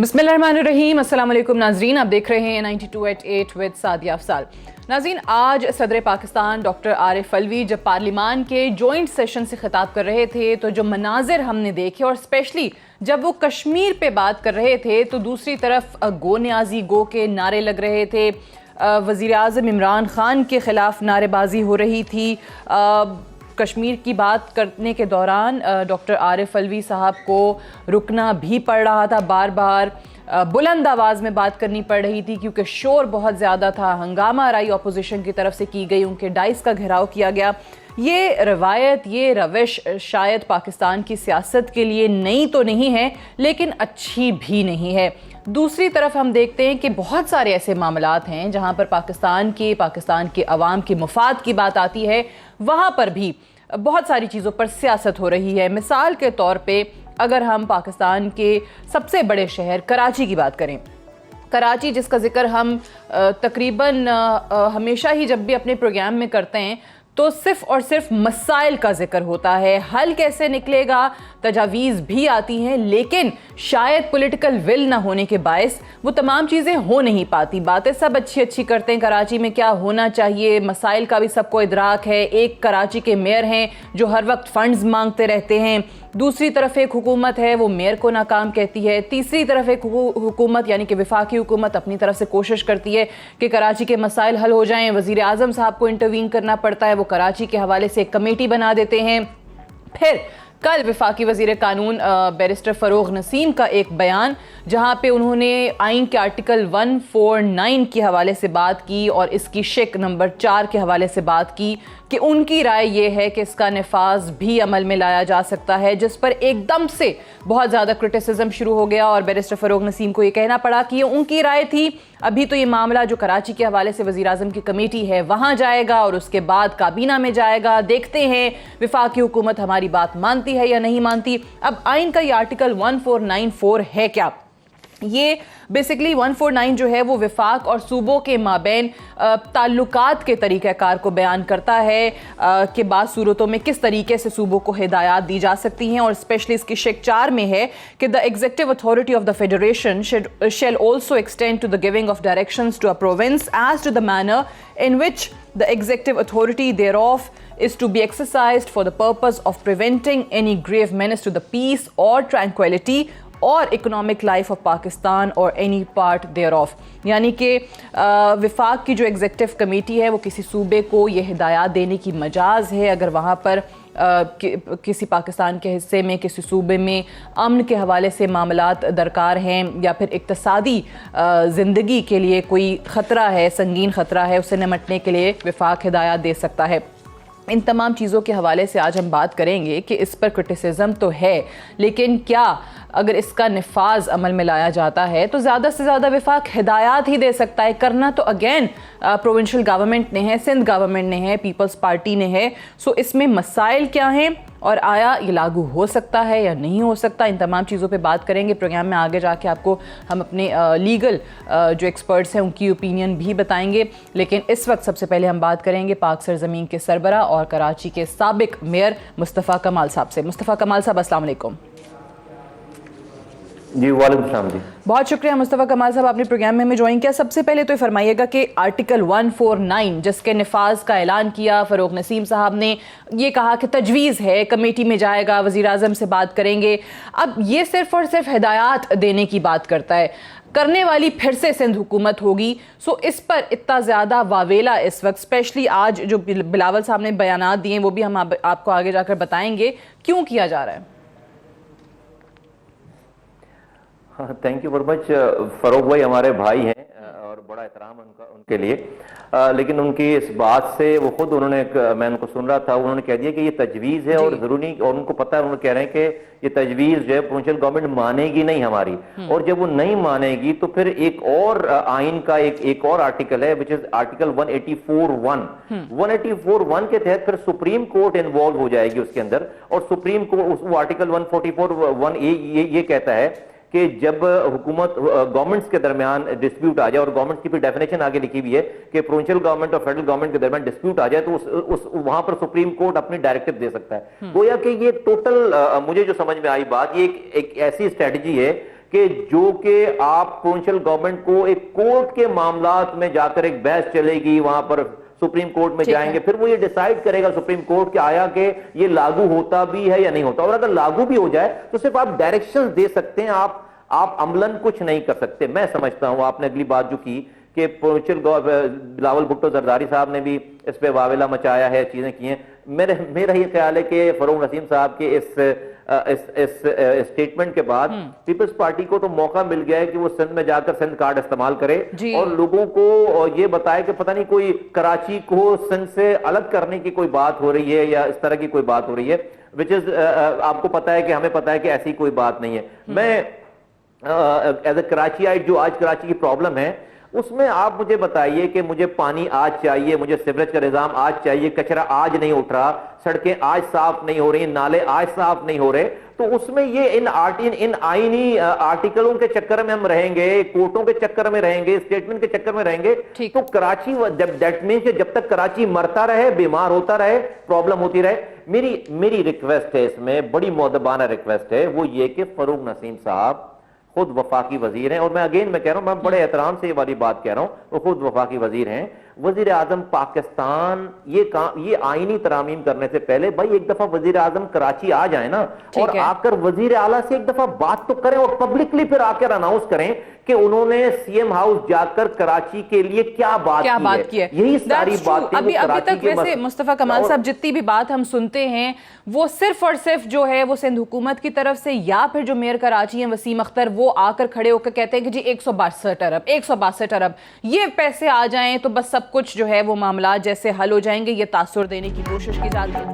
बिस्मिल्लाहिर्रहमानिर्रहीम, अस्सलाम वालेकुम नाजरीन। आप देख रहे हैं 92@8 विद सादिया अफसाल। नाजरीन, आज सदर पाकिस्तान डॉक्टर आरिफ अलवी जब पार्लिमान के जॉइंट सेशन से खिताब कर रहे थे तो जो मनाजिर हमने देखे, और स्पेशली जब वो कश्मीर पे बात कर रहे थे तो दूसरी तरफ गो न्याजी गो के नारे लग रहे थे, वज़ीर आज़म इमरान ख़ान के ख़िलाफ़ नारेबाजी हो रही थी। कश्मीर की बात करने के दौरान डॉक्टर आरिफ अलवी साहब को रुकना भी पड़ रहा था, बार बार बुलंद आवाज़ में बात करनी पड़ रही थी क्योंकि शोर बहुत ज़्यादा था, हंगामा आराई अपोजिशन की तरफ से की गई, उनके डाइस का घेराव किया गया। ये रवायत, ये रविश शायद पाकिस्तान की सियासत के लिए नई तो नहीं है लेकिन अच्छी भी नहीं है। दूसरी तरफ हम देखते हैं कि बहुत सारे ऐसे मामलात हैं जहां पर पाकिस्तान के अवाम के मुफाद की बात आती है, वहां पर भी बहुत सारी चीज़ों पर सियासत हो रही है। मिसाल के तौर पे अगर हम पाकिस्तान के सबसे बड़े शहर कराची की बात करें, कराची जिसका जिक्र हम तकरीबन हमेशा ही जब भी अपने प्रोग्राम में करते हैं तो सिर्फ और सिर्फ मसाइल का जिक्र होता है, हल कैसे निकलेगा, तजावीज़ भी आती हैं, लेकिन शायद पॉलिटिकल विल ना होने के बायस वो तमाम चीज़ें हो नहीं पाती। बातें सब अच्छी अच्छी करते हैं, कराची में क्या होना चाहिए, मसाइल का भी सबको इदराक है। एक कराची के मेयर हैं जो हर वक्त फंड्स मांगते रहते हैं, दूसरी तरफ एक हुकूमत है वो मेयर को नाकाम कहती है, तीसरी तरफ एक हुकूमत यानी कि वफाकी हुकूमत अपनी तरफ से कोशिश करती है कि कराची के मसाइल हल हो जाएं। वज़ीर आज़म साहब को इंटरवीन करना पड़ता है, वो कराची के हवाले से एक कमेटी बना देते हैं। फिर कल वफाकी वज़ीर कानून बैरिस्टर फ़रोग़ नसीम का एक बयान जहाँ पे उन्होंने आइन के आर्टिकल 149 के हवाले से बात की और इसकी शिक नंबर 4 के हवाले से बात की कि उनकी राय ये है कि इसका नफाज भी अमल में लाया जा सकता है, जिस पर एकदम से बहुत ज़्यादा क्रिटिसिज्म शुरू हो गया और बैरिस्टर फ़रोग़ नसीम को ये कहना पड़ा कि ये उनकी राय थी। अभी तो ये मामला जो कराची के हवाले से वज़ीर आज़म की कमेटी है वहाँ जाएगा और उसके बाद काबीना में जाएगा, देखते हैं वफाकी हुकूमत हमारी बात मानती है या नहीं मानती। अब आइन का ये आर्टिकल 1494 है क्या? ये बेसिकली 149 जो है वो विफाक और सूबों के माबैन ताल्लुकात के तरीक़ाकार को बयान करता है कि बाद सूरतों में किस तरीके से सूबों को हिदायत दी जा सकती हैं, और स्पेशली इसकी शिक 4 में है कि the executive authority of the federation shall also extend to the giving of directions to a province as to the manner in which the executive authority thereof is to be exercised for the purpose of preventing any grave menace to the peace or tranquility और economic life of Pakistan और any part there of. यानी कि विफाक की जो executive committee है वो किसी सूबे को ये हिदायत देने की मजाज़ है अगर वहाँ पर किसी पाकिस्तान के हिस्से में, किसी सूबे में अमन के हवाले से मामलात दरकार हैं या फिर इक्तसादी ज़िंदगी के लिए कोई ख़तरा है, संगीन ख़तरा है, उससे निमटने के लिए विफाक हिदायत दे सकता है। इन तमाम चीज़ों के हवाले से आज हम बात करेंगे कि इस पर क्रिटिसिज्म तो है, लेकिन क्या अगर इसका नफाज अमल में लाया जाता है तो ज़्यादा से ज़्यादा विफाक हिदायत ही दे सकता है। करना तो अगेन प्रोविंशियल गवर्नमेंट ने है, सिंध गवर्नमेंट ने है, पीपल्स पार्टी ने है। सो इसमें मसाइल क्या हैं और आया ये लागू हो सकता है या नहीं हो सकता, इन तमाम चीज़ों पे बात करेंगे। प्रोग्राम में आगे जाके आपको हम अपने लीगल जो एक्सपर्ट्स हैं उनकी ओपिनियन भी बताएंगे, लेकिन इस वक्त सबसे पहले हम बात करेंगे पाक सरजमीन के सरबरा और कराची के साबिक मेयर मुस्तफ़ा कमाल साहब से। मुस्तफ़ा कमाल साहब, अस्सलाम वालेकुम। जी वालेकुम सलाम जी, बहुत शुक्रिया मुस्तफ़ा कमाल साहब, आपने प्रोग्राम में हमें ज्वाइन किया। सबसे पहले तो ये फरमाइएगा कि आर्टिकल 149 जिसके नफाज का ऐलान किया फ़रोग़ नसीम साहब ने, ये कहा कि तजवीज़ है, कमेटी में जाएगा, वज़ीर आज़म से बात करेंगे। अब ये सिर्फ और सिर्फ हिदायत देने की बात करता है, करने वाली फिर से सिंध हुकूमत होगी। सो इस पर इतना ज़्यादा वावेला इस वक्त, स्पेशली आज जो बिलावल साहब ने बयानात दिए वो भी हम आपको आगे जाकर बताएंगे क्यों किया जा रहा है। हाँ, थैंक यू वेरी मच। फ़रोग़ भाई हमारे भाई हैं और बड़ा एहतराम उनके लिए, लेकिन उनकी इस बात से वो खुद मैं उनको सुन रहा था, उन्होंने कह दिया कि ये तजवीज़ है और ज़रूरी, और उनको पता है, उन्होंने कह रहे हैं कि ये तजवीज़ जो है प्रोविंशियल गवर्नमेंट मानेगी नहीं हमारी, और जब वो नहीं मानेगी तो फिर एक और आइन का एक और आर्टिकल है विच इज आर्टिकल 184(1) के तहत फिर सुप्रीम कोर्ट इन्वॉल्व हो जाएगी उसके अंदर, और सुप्रीम कोर्ट वो आर्टिकल 144(1) ये कहता है कि जब हुकूमत गवर्नमेंट्स के दरमियान डिस्प्यूट आ जाए, और गवर्नमेंट की भी डेफिनेशन आगे लिखी हुई है कि प्रोविंशियल गवर्नमेंट और फेडरल गवर्नमेंट के दरमियान डिस्प्यूट आ जाए तो उस वहां पर सुप्रीम कोर्ट अपनी डायरेक्टिव दे सकता है। गोया कि ये टोटल मुझे जो समझ में आई बात, ये एक ऐसी स्ट्रेटजी है कि जो कि आप प्रोविंशियल गवर्नमेंट को एक कोर्ट के मामलात में जाकर एक बहस चलेगी, वहां पर सुप्रीम कोर्ट में जाएंगे, फिर वो ये डिसाइड करेगा सुप्रीम कोर्ट कि आया कि ये लागू होता भी है या नहीं होता। और अगर लागू भी हो जाए तो सिर्फ आप डायरेक्शंस दे सकते हैं, आप अमलन कुछ नहीं कर सकते। मैं समझता हूं आपने अगली बात जो की कि प्रोविंशियल बिलावल भुट्टो जरदारी साहब ने भी इस पे वावेला मचाया है, चीजें की हैं। मेरा ये ख्याल है कि फरूक नसीम साहब के इस स्टेटमेंट के बाद पीपल्स पार्टी को तो मौका मिल गया है कि वो सिंध में जाकर सिंध कार्ड इस्तेमाल करे और लोगों को ये बताए कि पता नहीं कोई कराची को सिंध से अलग करने की कोई बात हो रही है या इस तरह की कोई बात हो रही है, विच इज आपको पता है कि हमें पता है कि ऐसी कोई बात नहीं है। मैं एज ए कराचीआइट, जो आज कराची की प्रॉब्लम है उसमें आप मुझे बताइए कि मुझे पानी आज चाहिए, मुझे सीवरेज का निजाम आज चाहिए, कचरा आज नहीं उठ रहा, सड़कें आज साफ नहीं हो रही, नाले आज साफ नहीं हो रहे, तो उसमें ये इन आईनी आर्टिकलों के चक्कर में हम रहेंगे, कोर्टों के चक्कर में रहेंगे, स्टेटमेंट के चक्कर में रहेंगे, तो कराची दैट मीन्स जब तक कराची मरता रहे, बीमार होता रहे, प्रॉब्लम होती रहे। मेरी रिक्वेस्ट है, इसमें बड़ी मुअद्दबाना रिक्वेस्ट है, वो ये कि फरूक नसीम साहब खुद वफाकी वजीर हैं, और मैं कह रहा हूं, मैं बड़े एहतराम से ये वाली बात कह रहा हूं, वो खुद वफाकी वजीर हैं, वजीर आजम पाकिस्तान ये आईनी तरामीम करने से पहले भाई एक दफा वजीर आजम कराची आ जाए ना, और आकर वजीर आला से एक दफा बात तो करें और पब्लिकली फिर आकर अनाउंस करें कि उन्होंने सीएम हाउस जाकर कराची के लिए क्या बात की है। यही सारी बातें अभी तक वैसे मुस्तफा कमाल साहब जितनी भी बात हम सुनते हैं वो सिर्फ और सिर्फ जो है वो सिंध हुकूमत की तरफ से, या फिर जो मेयर कराची हैं वसीम अख्तर, वो आकर खड़े होकर कहते हैं कि जी 162 अरब ये पैसे आ जाएं तो बस सब कुछ जो है वो मामला जैसे हल हो जाएंगे, ये तासुर देने की कोशिश की जाती है।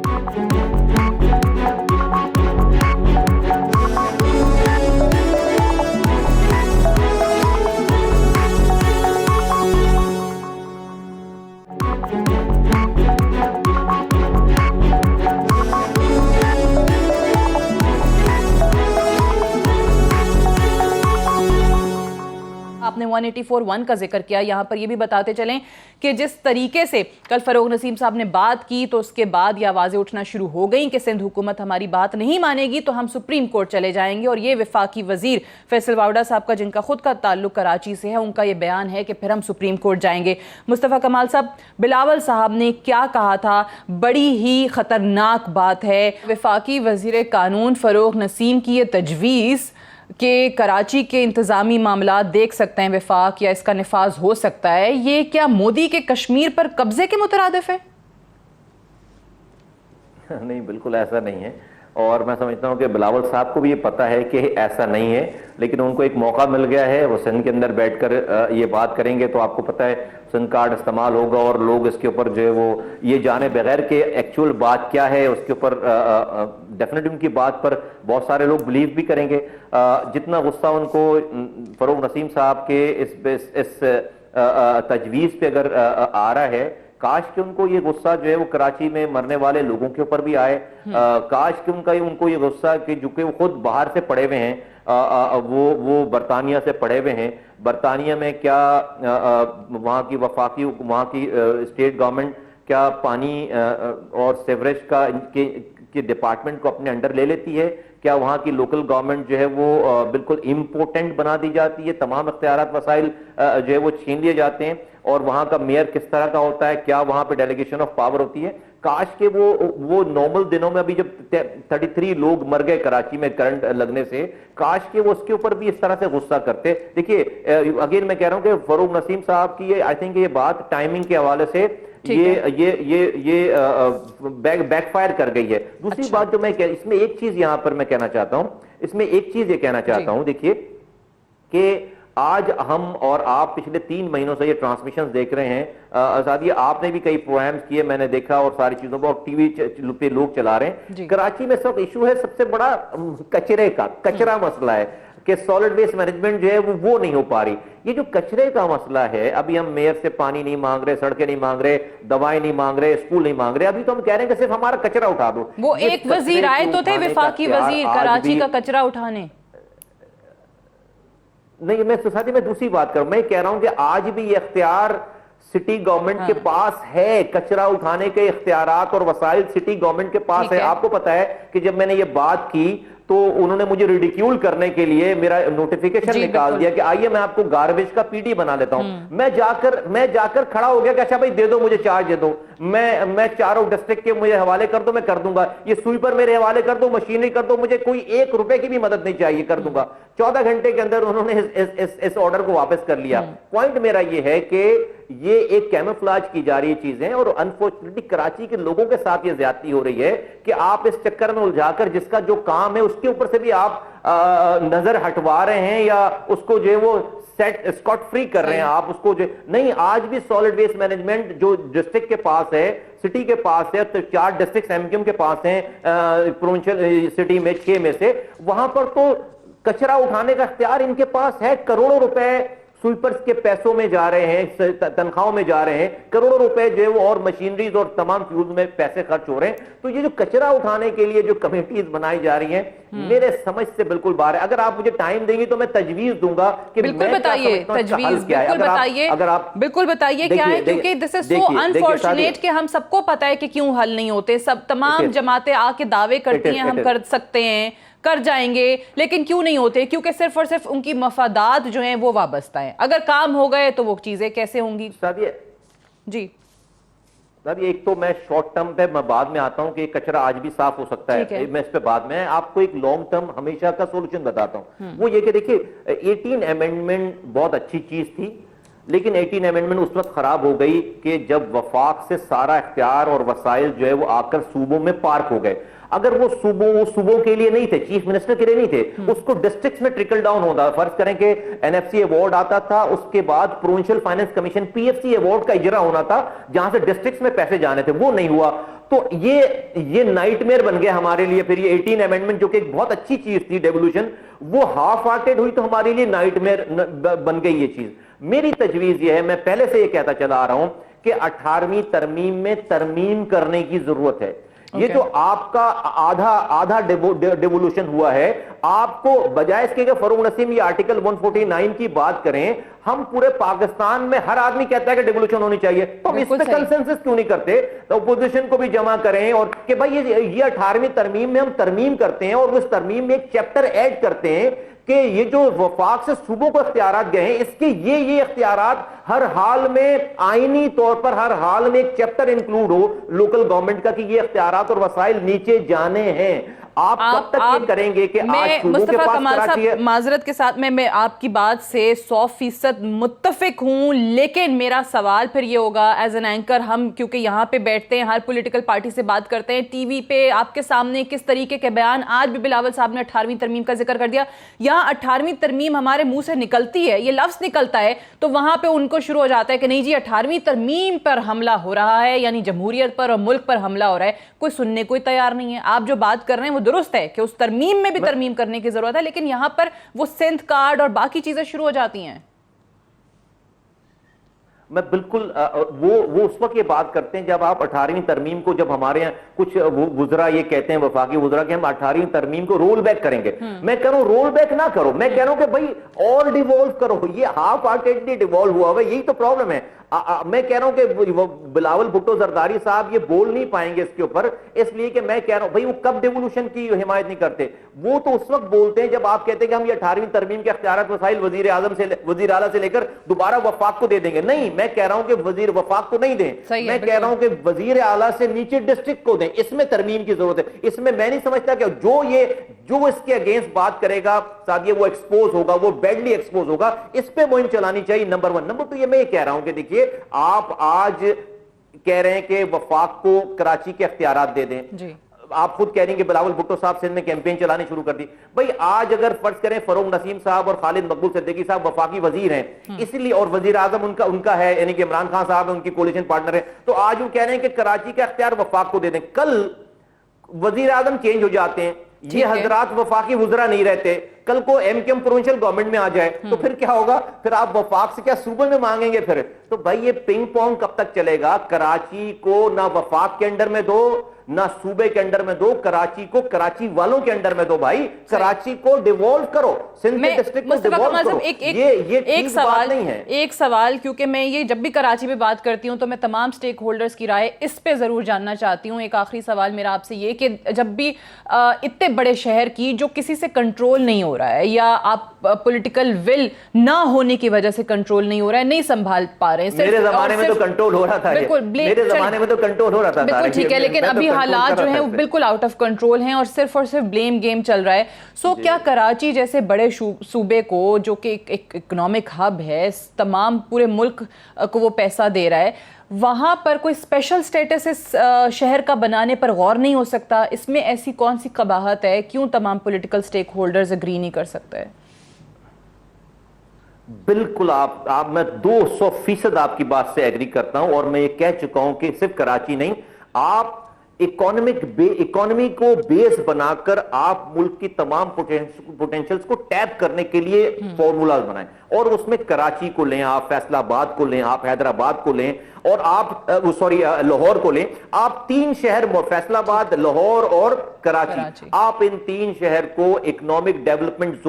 आपने 184(1) का जिक्र किया, यहाँ पर ये भी बताते चलें कि जिस तरीके से कल फरूक नसीम साहब ने बात की तो उसके बाद ये आवाज़ें उठना शुरू हो गई कि सिंध हुकूमत हमारी बात नहीं मानेगी तो हम सुप्रीम कोर्ट चले जाएंगे। और ये वफाकी वजीर फैसल वावड़ा साहब का, जिनका खुद का ताल्लुक कराची से है, उनका ये बयान है कि फिर हम सुप्रीम कोर्ट जाएंगे। मुस्तफ़ा कमाल साहब, बिलावल साहब ने क्या कहा था, बड़ी ही ख़तरनाक बात है। वफाकी वजीर कानून फरूक नसीम की ये तजवीज़ कि कराची के इंतज़ामी मामला देख सकते हैं वफाक या इसका निफाज हो सकता है, ये क्या मोदी के कश्मीर पर कब्जे के मुतरादिफ है? नहीं, बिल्कुल ऐसा नहीं है, और मैं समझता हूं कि बिलावल साहब को भी ये पता है कि ऐसा नहीं है, लेकिन उनको एक मौका मिल गया है, वो सिंध के अंदर बैठकर ये बात करेंगे तो आपको पता है सिंध कार्ड इस्तेमाल होगा और लोग इसके ऊपर जो है वो ये जाने बगैर के एक्चुअल बात क्या है उसके ऊपर डेफिनेटली उनकी बात पर बहुत सारे लोग बिलीव भी करेंगे। जितना गुस्सा उनको फरूक नसीम साहब के इस तजवीज़ पे अगर आ रहा है, काश कि उनको ये गुस्सा जो है वो कराची में मरने वाले लोगों के ऊपर भी आए। काश कि उनको ये गुस्सा कि जो कि वो खुद बाहर से पढ़े हुए हैं, वो बरतानिया से पढ़े हुए हैं, बरतानिया में क्या वहाँ की वफाकी, वहाँ की स्टेट गवर्नमेंट क्या पानी और सीवरेज के डिपार्टमेंट को अपने अंडर ले लेती है? क्या वहाँ की लोकल गवर्नमेंट जो है वो बिल्कुल इम्पोर्टेंट बना दी जाती है, तमाम इख्तियारात वसाइल जो है वो छीन लिए जाते हैं, और वहाँ का मेयर किस तरह का होता है, क्या वहाँ पे डेलीगेशन ऑफ पावर होती है? काश के वो नॉर्मल दिनों में, अभी जब 33 लोग मर गए कराची में करंट लगने से, काश के वो उसके ऊपर भी इस तरह से गुस्सा करते। देखिए अगेन मैं कह रहा हूं कि फरूक नसीम साहब की आई थिंक ये बात टाइमिंग के हवाले से ये बैकफायर कर गई है। दूसरी बात जो मैं इसमें एक चीज यहां पर मैं कहना चाहता हूं, इसमें एक चीज ये कहना चाहता हूं, देखिए कि आज हम और आप पिछले 3 महीनों से ये ट्रांसमिशन देख रहे हैं। सादिया, आपने भी कई प्रोग्राम्स किए, मैंने देखा, और सारी चीजों पर टीवी पे लोग चला रहे हैं। कराची में सब इशू है सबसे बड़ा कचरा मसला है कि सॉलिड वेस्ट मैनेजमेंट जो है वो नहीं हो पा रही। ये जो कचरे का मसला है, अभी हम मेयर से पानी नहीं मांग रहे, सड़कें नहीं मांग रहे, दवाएं नहीं मांग रहे, स्कूल नहीं मांग रहे, अभी तो हम कह रहे हैं कि सिर्फ हमारा कचरा उठा दो। वो एक वजीर आए तो थे वफाकी वजीर कराची का कचरा उठाने। नहीं, मैं दूसरी बात करूं, मैं कह रहा हूं कि आज भी ये इख्तियार सिटी गवर्नमेंट के पास है, कचरा उठाने के इख्तियारात और वसाइल सिटी गवर्नमेंट के पास है। आपको पता है कि जब मैंने ये बात की तो उन्होंने मुझे रिडिक्यूल करने के लिए मेरा नोटिफिकेशन निकाल दिया कि आइए मैं आपको गार्बेज का पीडी बना लेता हूं। मैं जाकर खड़ा हो गया कि अच्छा भाई दे दो, मुझे चार्ज दे दो, मैं चारों डिस्ट्रिक्ट के मुझे हवाले कर दो, मैं कर दूंगा। ये स्वीपर मेरे हवाले कर दो, मशीनरी कर दो, मुझे कोई 1 रुपए की भी मदद नहीं चाहिए, कर दूंगा। 14 घंटे के अंदर उन्होंने इस ऑर्डर को वापस कर लिया। पॉइंट मेरा ये है कि ये एक कैमोफ्लेज की जा रही चीजें, और अनफॉर्चुनेटली कराची के लोगों के साथ ये ज्यादती हो रही है कि आप इस चक्कर में उलझाकर जिसका जो काम है उसके ऊपर से भी आप नजर हटवा रहे हैं, या उसको जो है वो सेट स्कॉट फ्री कर रहे हैं आप उसको जो नहीं। आज भी सॉलिड वेस्ट मैनेजमेंट जो डिस्ट्रिक्ट के पास है, सिटी के पास है, तो 4 डिस्ट्रिक्ट एमक्यूएम के पास हैं प्रोविंशियल सिटी में 6 में से, वहां पर तो कचरा उठाने का इख्तियार इनके पास है। करोड़ों रुपए स्वीपर्स के पैसों में जा रहे हैं, तनख्वाहों में जा रहे हैं, करोड़ों रुपए जो है वो और मशीनरीज और तमाम फ्यूज में पैसे खर्च हो रहे हैं। तो ये जो कचरा उठाने के लिए जो कमेटीज बनाई जा रही हैं, मेरे समझ से बिल्कुल बाहर है। अगर आप मुझे टाइम देंगी तो मैं तजवीज दूंगा कि बिल्कुल बताइए तजवीज, बिल्कुल बताइए, अगर आप बिल्कुल बताइए क्या है, क्योंकि दिस इज सो अनफॉर्चुनेट कि हम सबको पता है कि क्यों हल नहीं होते। सब तमाम जमातें आके दावे करती हैं हम कर सकते हैं, कर जाएंगे, लेकिन क्यों नहीं होते? क्योंकि सिर्फ और सिर्फ उनकी मफादात जो हैं वो वाबस्ता है। अगर काम हो गए तो वो चीजें कैसे होंगी? जी एक तो मैं शॉर्ट टर्म पे मैं बाद में आता हूं कि कचरा आज भी साफ हो सकता है, मैं इस पे बाद में आपको एक लॉन्ग टर्म हमेशा का सॉल्यूशन बताता हूं। वो ये कि देखिए 18 अमेंडमेंट बहुत अच्छी चीज थी, लेकिन 18 अमेंडमेंट उस वक्त खराब हो गई कि जब वफाक से सारा इख्तियार और वसाइल जो है वो आकर सूबों में पार्क हो गए। अगर वो सूबों के लिए नहीं थे, चीफ मिनिस्टर के लिए नहीं थे, उसको डिस्ट्रिक्ट्स में ट्रिकल डाउन होता। फर्ज करें कि एनएफसी अवार्ड आता था, उसके बाद provincial finance commission PFC award का इजरा होना था, जहां से डिस्ट्रिक्ट्स में पैसे जाने थे, वो नहीं हुआ। तो ये नाइटमेयर बन गया हमारे लिए। फिर ये 18 अमेंडमेंट जो कि एक बहुत अच्छी चीज थी, डेवोल्यूशन, वो हाफ हार्टेड हुई तो हमारे लिए नाइटमेयर बन गई ये चीज। मेरी तजवीज ये है, मैं पहले से ये कहता चला आ रहा हूं कि 18वीं तरमीम में तरमीम करने की जरूरत है। ये जो आपका आधा डेवोल्यूशन हुआ है, आपको बजाय इसके कि फरूक नसीम ये आर्टिकल 149 की बात करें, हम पूरे पाकिस्तान में हर आदमी कहता है कि डेवोल्यूशन होनी चाहिए, तो हम इस पे कंसेंसस क्यों नहीं करते? तो अपोजिशन को भी जमा करें और कि भाई ये 18वीं तरमीम में हम तरमीम करते हैं और उस तरमीम में एक चैप्टर ऐड करते हैं कि ये जो वफाक से सूबों को इख्तियारात गए हैं, इसके ये इख्तियारात हर हाल में आईनी तौर पर हर हाल में एक चैप्टर इंक्लूड हो लोकल गवर्नमेंट का कि ये इख्तियारात और वसाइल नीचे जाने हैं। आप कब तक ये करेंगे कि आज सूबों के पास कराची है? माजरत के साथ मैं आपकी बात से 100% मुत्तफिक हूं, लेकिन मेरा सवाल फिर ये होगा एज एन एंकर, हम क्योंकि यहाँ पे बैठते हैं, हर पॉलिटिकल पार्टी से बात करते हैं, टीवी पे आपके सामने किस तरीके के बयान, आज भी बिलावल साहब ने 18वीं तरमीम का जिक्र कर दिया। यहाँ 18वीं तरमीम हमारे मुंह से निकलती है, ये लफ्ज निकलता है तो वहां पे उनको शुरू हो जाता है कि नहीं जी 18वीं तरमीम पर हमला हो रहा है, यानी जमहूरियत पर और मुल्क पर हमला हो रहा है। कोई सुनने कोई तैयार नहीं है। आप जो बात कर रहे हैं वो दुरुस्त है कि उस तरमीम में भी तरमीम करने की जरूरत है, लेकिन यहां पर वो सिंध कार्ड और बाकी चीजें शुरू हो जाती हैं। मैं बिल्कुल वो उस वक्त ये बात करते हैं जब आप 18वीं तरमीम को, जब हमारे यहाँ कुछ वुज़रा ये कहते हैं, वफाकी वुज़रा, कि हम 18वीं तरमीम को रोल बैक करेंगे। मैं कह रहा हूं रोल बैक ना करो, मैं कह रहा हूं कि भाई और डिवॉल्व करो। ये हाफ हार्टेडली डिवॉल्व हुआ है, यही तो प्रॉब्लम है। मैं कह रहा हूं कि बिलावल भुट्टो जरदारी साहब ये बोल नहीं पाएंगे इसके ऊपर, इसलिए कि मैं कह रहा हूं भाई वो कब डेवोल्यूशन की हिमायत नहीं करते, वो तो उस वक्त बोलते हैं जब आप कहते हैं कि हम ये 18वीं तरमीम के इख्तियारात वसाइल वजीर आजम से, वजीर आला से लेकर दोबारा वफाक को दे देंगे। नहीं, मैं कह रहा हूं कि वजीर वफाक को नहीं दें, मैं कह रहा हूं कि वजीर आला से नीचे डिस्ट्रिक्ट को दें। इसमें तरमीम की जरूरत है। इसमें मैं नहीं समझता कि जो इसके अगेंस्ट बात करेगा सादिया, वो एक्सपोज होगा, वो बैडली एक्सपोज होगा। इस पे मुहिम चलानी चाहिए, नंबर 1। नंबर 2 ये मैं ये कह रहा हूं कि देखिए आप आज कह रहे हैं कि वफाक को कराची के इख्तियारात दे दें जी। आप खुद कह रही हैं कि बिलावल भुट्टो साहब सिंध में कैंपेन चलानी शुरू कर दी। भाई आज अगर फर्ज करें फरूक नसीम साहब और खालिद मकबूल सिद्दीकी साहब वफाकी वजीर हैं, इसलिए और वजीर आजम उनका है, यानी कि इमरान खान साहब उनकी कोलिशन पार्टनर है, तो आज वो कह रहे हैं कि कराची का इख्तियार वफाक को दे दें। कल वजीर आजम चेंज हो जाते हैं, ये हजरात वफाकी वुज़रा नहीं रहते, कल को एमकेएम प्रोविंशियल गवर्नमेंट में आ जाए तो फिर क्या होगा? फिर आप वफाक से क्या सूबे में मांगेंगे फिर? तो भाई ये पिंग पोंग कब तक चलेगा? कराची को ना वफाक के अंडर में दो ना सूबे के अंडर में दो, कराची को कराची वालों के अंडर में दो भाई। कराची को डिवॉल्व करो, सिंध के डिस्ट्रिक्ट को डिवॉल्व करो। ये एक सवाल नहीं है, एक सवाल, क्योंकि मैं ये जब भी कराची पे बात करती हूँ तो मैं तमाम स्टेक होल्डर्स की राय इस पे जरूर जानना चाहती हूँ। एक आखिरी सवाल मेरा आपसे ये कि जब भी इतने बड़े शहर की जो किसी से कंट्रोल नहीं हो रहा है या आप पॉलिटिकल विल ना होने की वजह से कंट्रोल नहीं हो रहा है, नहीं संभाल पा रहे हैं, मेरे जमाने में तो कंट्रोल हो रहा था, मेरे जमाने में तो कंट्रोल हो रहा था, बिल्कुल ठीक है, लेकिन अभी हालात जो हैं वो बिल्कुल आउट ऑफ कंट्रोल हैं और सिर्फ ब्लेम गेम चल रहा है। सो क्या कराची जैसे बड़े सूबे को, जो कि एक इकोनॉमिक हब है, तमाम पूरे मुल्क को वो पैसा दे रहा है, वहां पर कोई स्पेशल स्टेटस इस शहर का बनाने पर गौर नहीं हो सकता? इसमें ऐसी कौन सी कबाहत है? क्यों तमाम पॉलिटिकल स्टेक होल्डर्स एग्री नहीं कर सकते? बिल्कुल आप मैं 200% आपकी बात से एग्री करता हूं और मैं ये कह चुका हूं कि सिर्फ कराची नहीं, आप इकोनॉमी को बेस बनाकर आप मुल्क की तमाम पोटेंशियल्स को टैप करने के लिए फॉर्मूलाज बनाएं और उसमें कराची को लें, आप फैसलाबाद को लें, आप हैदराबाद को लें और आप लाहौर को लें। आप 3 शहर, फैसलाबाद, लाहौर और कराची, आप इन 3 शहर को इकोनॉमिक डेवलपमेंट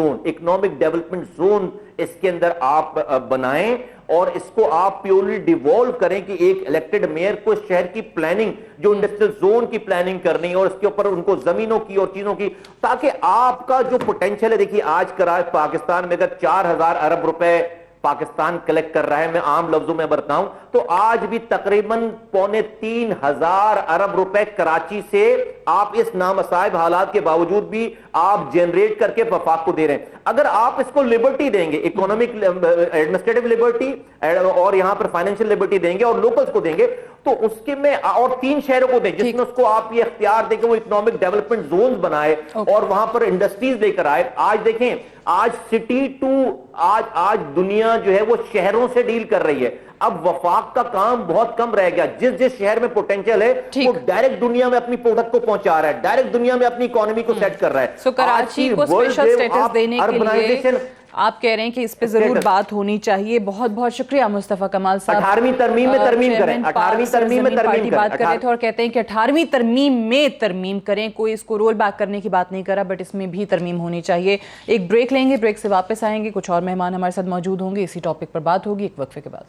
जोन इसके अंदर आप बनाएं और इसको आप प्योरली डिवॉल्व करें कि एक इलेक्टेड मेयर को शहर की प्लानिंग, जो इंडस्ट्रियल जोन की प्लानिंग करनी है और इसके ऊपर उनको जमीनों की और चीजों की, ताकि आपका जो पोटेंशियल है, देखिए आज पाकिस्तान में अगर 4000 अरब रुपए पाकिस्तान कलेक्ट कर रहा है, मैं आम लफ्जों में बताऊं तो आज भी तकरीबन 2,500 अरब रुपए कराची से आप इस नामसाइब हालात के बावजूद भी आप जनरेट करके वफाक को दे रहे हैं। अगर आप इसको लिबर्टी देंगे, इकोनॉमिक एडमिनिस्ट्रेटिव लिबर्टी और यहां पर फाइनेंशियल लिबर्टी देंगे और लोकल्स को देंगे, तो उसके में और 3 शहरों को दें जिसमें उसको आप ये इख्तियार दें कि वो इकोनॉमिक डेवलपमेंट जोन बनाए और वहां पर इंडस्ट्रीज लेकर आए। आज देखें, आज सिटी टू आज दुनिया जो है वो शहरों से डील कर रही है। अब वफाक का काम बहुत कम रह गया। जिस शहर में पोटेंशियल है वो डायरेक्ट दुनिया में अपनी प्रोडक्ट को पहुंचा रहा है, डायरेक्ट दुनिया में अपनी इकोनॉमी को सेट कर रहा है। सो कराची को स्पेशल स्टेटस देने के लिए आप कह रहे हैं कि इस पे जरूर बात होनी चाहिए। बहुत बहुत शुक्रिया मुस्तफा कमाल साहब। 18वीं तरमीम में तरमीम करें, 18वीं तरमीम में तरमीम बात कर रहे थे और कहते हैं कि 18वीं तरमीम में तरमीम करें। कोई इसको रोल बैक करने की बात नहीं करा, बट इसमें भी तरमीम होनी चाहिए। एक ब्रेक लेंगे, ब्रेक से वापस आएंगे, कुछ और मेहमान हमारे साथ मौजूद होंगे, इसी टॉपिक पर बात होगी एक वक्फे के बाद।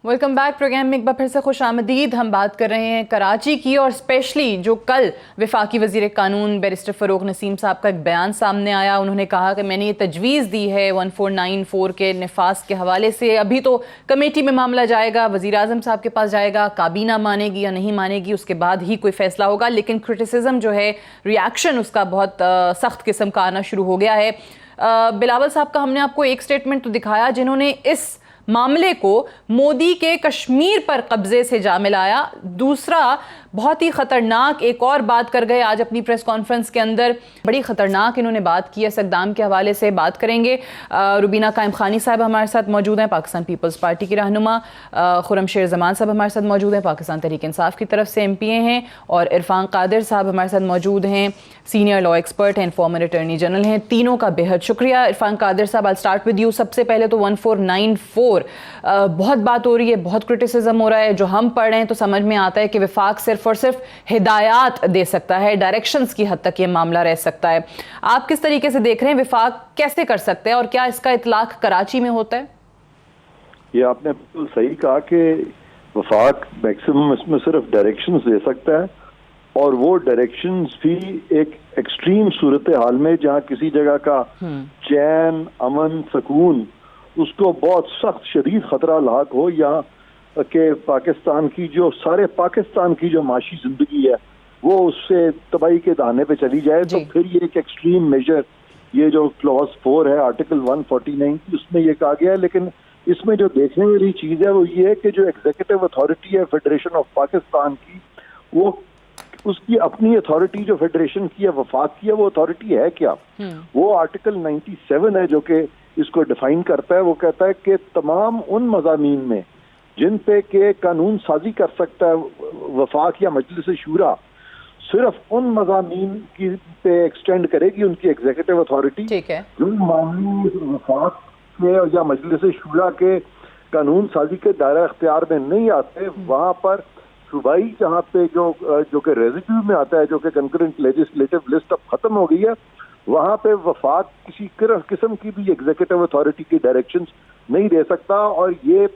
Welcome back. प्रोग्राम में एक बार फिर से खुश आमदीद। हम बात कर रहे हैं कराची की और स्पेशली जो कल वफाकी वज़ीर कानून बैरिस्टर फ़रूक नसीम साहब का एक बयान सामने आया। उन्होंने कहा कि मैंने ये तजवीज़ दी है 1494 के नफास के हवाले से। अभी तो कमेटी में मामला जाएगा, वज़ीर आज़म साहब के पास जाएगा, काबीना मानेगी या नहीं मानेगी उसके बाद ही कोई फ़ैसला होगा। लेकिन क्रिटिसिज्म जो है, रिएक्शन उसका बहुत सख्त किस्म का आना शुरू हो गया है। बिलावल साहब का हमने आपको एक स्टेटमेंट तो दिखाया जिन्होंने इस मामले को मोदी के कश्मीर पर कब्जे से जा मिलाया। दूसरा बहुत ही ख़तरनाक एक और बात कर गए आज अपनी प्रेस कॉन्फ्रेंस के अंदर। बड़ी ख़तरनाक इन्होंने बात की है, इक़दाम के हवाले से बात करेंगे। रुबीना कायम खानी साहब हमारे साथ मौजूद हैं, पाकिस्तान पीपल्स पार्टी की रहनुमा। खुरम शेर जमान साहब हमारे साथ मौजूद हैं, पाकिस्तान तहरीक इंसाफ की तरफ से MPA हैं। और इरफान कादिर साहब हमारे साथ मौजूद हैं, सीनियर लॉ एक्सपर्ट हैं, फॉर्मर अटॉर्नी जनरल हैं। तीनों का बेहद शुक्रिया। इरफान कादिर साहब, आई स्टार्ट विद यू। सबसे पहले तो 1494 बहुत बात हो रही है, बहुत क्रिटिसिज्म हो रहा है। जो हम पढ़ रहे हैं तो समझ में आता है कि वफाक सिर्फ और सिर्फ हिदायत दे सकता है, डायरेक्शंस की हद तक ये मामला रह सकता है। आप किस तरीके से देख रहे हैं, वफाक कैसे कर सकते हैं और क्या इसका इतलाक कराची में होता है? ये आपने बिल्कुल सही कहा कि वफाक मैक्सिमम इसमें सिर्फ डायरेक्शंस दे सकता है और वो डायरेक्शंस भी एक एक्सट्रीम सूरत हाल में जहाँ किसी जगह का चैन, अमन, सुकून उसको बहुत सख्त शदीद खतरा लाक हो, या कि पाकिस्तान की जो सारे पाकिस्तान की जो माशी जिंदगी है वो उससे तबाही के दाने पे चली जाए, तो फिर ये एक एक्सट्रीम मेजर ये जो क्लॉज 4 है आर्टिकल 149 की, उसमें ये कहा गया है। लेकिन इसमें जो देखने वाली चीज है वो ये है कि जो एग्जीक्यूटिव अथॉरिटी है फेडरेशन ऑफ पाकिस्तान की, वो उसकी अपनी अथॉरिटी जो फेडरेशन की है, वफाक की है, वो अथॉरिटी है क्या? वो आर्टिकल 97 है जो कि इसको डिफाइन करता है। वो कहता है कि तमाम उन मज़ामीन में जिन पे के कानून साजी कर सकता है वफाक या मजलिस शूरा, सिर्फ उन मज़ामीन की पे एक्सटेंड करेगी उनकी एग्जीक्यूटिव अथॉरिटी। ठीक है। जो मामले वफाक के या मजलिस शूरा के कानून साजी के दायरा इख्तियार में नहीं आते, वहां पर सूबाई जहाँ पे जो कि रेजिड्यू में आता है, जो कि कंकरेंट लेजिस्लेटिव लिस्ट अब खत्म हो गई है, वहां पे वफाक किसी किस्म की भी एग्जीक्यूटिव अथॉरिटी की डायरेक्शंस नहीं दे सकता। और ये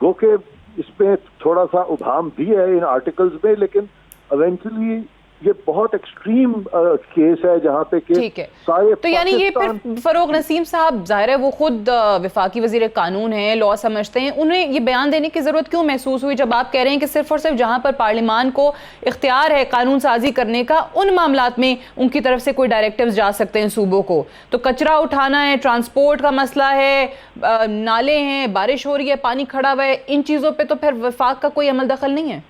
गो के इसमें थोड़ा सा उभाम भी है इन आर्टिकल्स में, लेकिन इवेंचुअली ये बहुत एक्सट्रीम केस है जहाँ पे के सारे तो यानी ये फिर फरोग नसीम साहब, जाहिर है वो खुद वफाकी वजीर कानून हैं, लॉ समझते हैं, उन्हें ये बयान देने की जरूरत क्यों महसूस हुई जब आप कह रहे हैं कि सिर्फ और सिर्फ जहाँ पर पार्लियामान को इख्तियार है कानून साजी करने का, उन मामलात में उनकी तरफ से कोई डायरेक्टिव्स जा सकते हैं सूबों को? तो कचरा उठाना है, ट्रांसपोर्ट का मसला है, नाले हैं, बारिश हो रही है, पानी खड़ा हुआ है, इन चीज़ों पर तो फिर वफाक का कोई अमल दखल नहीं है?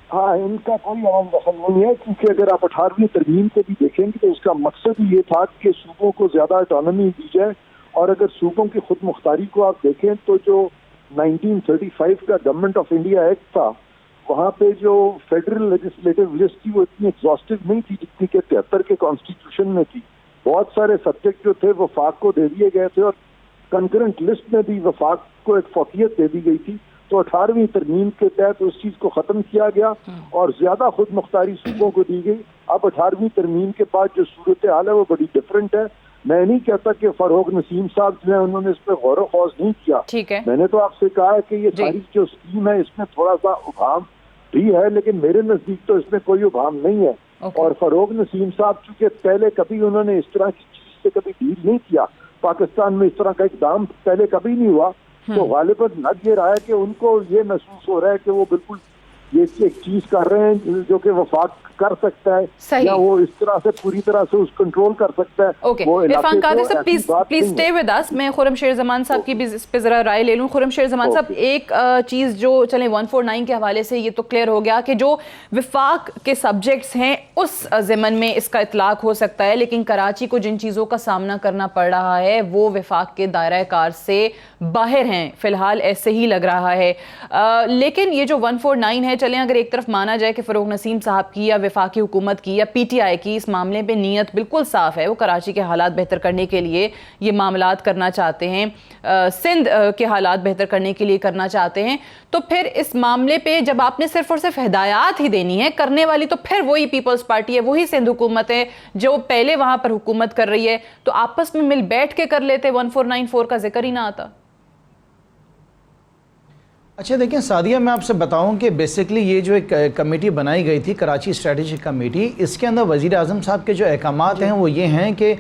हाँ, इनका कोई अमल दखल नहीं है, क्योंकि अगर आप 18वीं तरमीम को भी देखेंगे तो उसका मकसद ही ये था कि सूबों को ज्यादा ऑटोनॉमी दी जाए। और अगर सूबों की खुद मुख्तारी को आप देखें तो जो 1935 का गवर्नमेंट ऑफ इंडिया एक्ट था, वहाँ पे जो फेडरल लेजिस्लेटिव लिस्ट थी वो इतनी एग्जॉस्टिव नहीं थी जितनी के 73 के कॉन्स्टिट्यूशन में थी। बहुत सारे सब्जेक्ट जो थे वफाक को दे दिए गए थे और कंकरेंट लिस्ट में भी वफाक को एक फौकियत दे दी गई थी। तो 18वीं तरमीम के तहत उस चीज को खत्म किया गया और ज्यादा खुद मुख्तारी सूबों को दी गई। अब 18वीं तरमीम के बाद जो सूरत हाल है वो बड़ी डिफरेंट है। मैं नहीं कहता कि फरोग नसीम साहब जो है उन्होंने इस पर गौर खौज नहीं किया। ठीक है। मैंने तो आपसे कहा है कि ये सारी जो स्कीम है इसमें थोड़ा सा उभाम भी है, लेकिन मेरे नजदीक तो इसमें कोई उभाम नहीं है। और फरोग नसीम साहब चूंकि पहले कभी उन्होंने इस तरह की चीज से कभी डील नहीं किया, पाकिस्तान में इस तरह का इकदाम पहले कभी नहीं हुआ, तो गालिबन लग ये रहा है कि उनको ये महसूस हो रहा है कि वो बिल्कुल ये एक चीज कर रहे हैं जो कि वफाक कर सकता है या वो इस तरह से पूरी तरह से उस कंट्रोल कर सकता है। ओके, इरफान कादिर साहब प्लीज स्टे विद अस। मैं खुर्रम शेर जमान साहब की भी इस पे जरा राय ले लूं। खुर्रम शेर जमान साहब, एक चीज जो चले 149 के हवाले से ये तो क्लियर हो गया कि जो विफाक के सब्जेक्ट्स हैं उस ज़िमन में इसका इतलाक हो सकता है, लेकिन कराची को जिन चीज़ों का सामना करना पड़ रहा है वो विफाक के दायरा कार से बाहर हैं, फिलहाल ऐसे ही लग रहा है। लेकिन ये जो 149 है, चलें अगर एक तरफ माना जाए कि फरोग नसीम साहब की या वफाकी हुकूमत की या पीटीआई की इस मामले पे नीयत बिल्कुल साफ है, वो कराची के हालात बेहतर करने के लिए ये मामलात करना चाहते हैं, सिंध के हालात बेहतर करने के लिए करना चाहते हैं, तो फिर इस मामले पे जब आपने सिर्फ और सिर्फ हिदायत ही देनी है, करने वाली तो फिर वही पीपल्स पार्टी है, वही सिंध हुकूमत है जो पहले वहां पर हुकूमत कर रही है, तो आपस में मिल बैठ के कर लेते, 1494 का जिक्र ही ना आता। अच्छा देखिए सादिया, मैं आपसे बताऊं कि बेसिकली ये जो एक कमेटी बनाई गई थी, कराची स्ट्रेटेजिक कमेटी, इसके अंदर वज़ीर आज़म साहब के जो अहकामात हैं वो ये हैं कि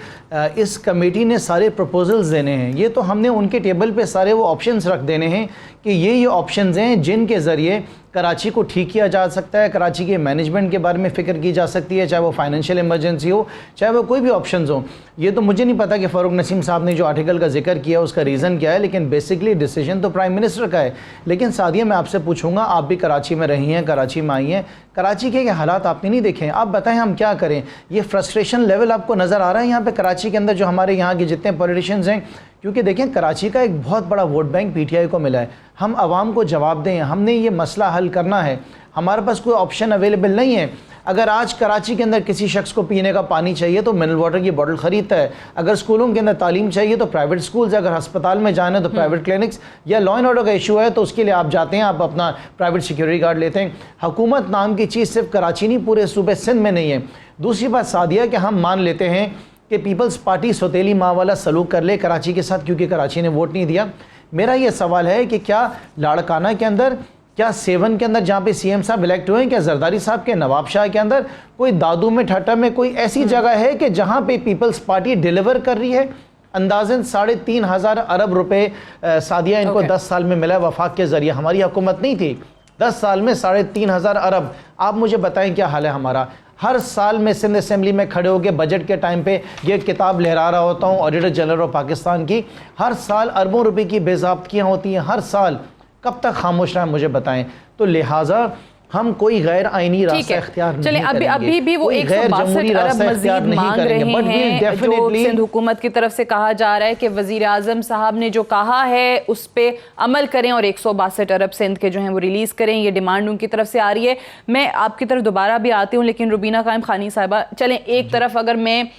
इस कमेटी ने सारे प्रपोजल्स देने हैं। ये तो हमने उनके टेबल पे सारे वो ऑप्शंस रख देने हैं कि ये ऑप्शंस हैं जिनके ज़रिए कराची को ठीक किया जा सकता है, कराची के मैनेजमेंट के बारे में फ़िक्र की जा सकती है, चाहे वो फाइनेंशियल इमरजेंसी हो, चाहे वो कोई भी ऑप्शंस हो। ये तो मुझे नहीं पता कि फ़ारूक नसीम साहब ने जो आर्टिकल का जिक्र किया उसका रीज़न क्या है, लेकिन बेसिकली डिसीजन तो प्राइम मिनिस्टर का है। लेकिन सादिया, मैं आपसे पूछूंगा, आप भी कराची में रही हैं, कराची में आई हैं, कराची के हालात आपने नहीं देखे हैं, आप बताएं हम क्या करें? ये फ्रस्ट्रेशन लेवल आपको नज़र आ रहा है यहाँ पे कराची के अंदर, जो हमारे यहाँ के जितने पॉलिटिशियंस हैं? क्योंकि देखें कराची का एक बहुत बड़ा वोट बैंक पीटीआई को मिला है, हम आवाम को जवाब दें, हमने ये मसला हल करना है, हमारे पास कोई ऑप्शन अवेलेबल नहीं है। अगर आज कराची के अंदर किसी शख्स को पीने का पानी चाहिए तो मिनरल वाटर की बोतल ख़रीदता है, अगर स्कूलों के अंदर तालीम चाहिए तो प्राइवेट स्कूल्स, अगर अस्पताल में जाना है तो प्राइवेट क्लिनिक्स, या लॉ एंड ऑर्डर का इशू है तो उसके लिए आप जाते हैं, आप अपना प्राइवेट सिक्योरिटी गार्ड लेते हैं। हुकूमत नाम की चीज़ सिर्फ कराची नहीं, पूरे सूबे सिंध में नहीं है। दूसरी बात सादिया कि हम मान लेते हैं कि पीपल्स पार्टी सौतेली माँ वाला सलूक कर ले कराची के साथ क्योंकि कराची ने वोट नहीं दिया। मेरा ये सवाल है कि क्या लाड़काना के अंदर, क्या सेवन के अंदर जहाँ पे सीएम साहब इलेक्ट हुए हैं, क्या जरदारी साहब के नवाबशाह के अंदर, कोई दादू में ठाटा में कोई ऐसी जगह है कि जहाँ पे पीपल्स पार्टी डिलीवर कर रही है? अंदाजन 3,500 अरब रुपए सादिया इनको 10 साल में मिला है वफाक के जरिए, हमारी हुकूमत नहीं थी, 10 साल में 3,500 अरब। आप मुझे बताएं क्या हाल है हमारा? हर साल मैं सिंध असेंबली में खड़े होकर बजट के टाइम पे ये किताब लहरा रहा होता हूँ, ऑडिटर जनरल ऑफ पाकिस्तान की। हर साल अरबों रुपए की बेज़ाब्तियाँ होती हैं हर साल। कब तक खामोश रहा मुझे बताएं। तो लिहाजा हम कोई गैर आईनी रास्ता इख्तियार नहीं चलें, अभी भी वो 162 अरब मजीद मांग रहे हैं जो सिंध हुकूमत की तरफ से कहा जा रहा है कि वजीर आजम साहब ने जो कहा है उस पे अमल करें और 162 अरब सिंध के जो हैं वो रिलीज करें। ये डिमांड उनकी तरफ से आ रही है। मैं आपकी तरफ दोबारा भी आती हूँ, लेकिन रुबीना कायम खानी साहिबा, चलें एक तरफ अगर मैं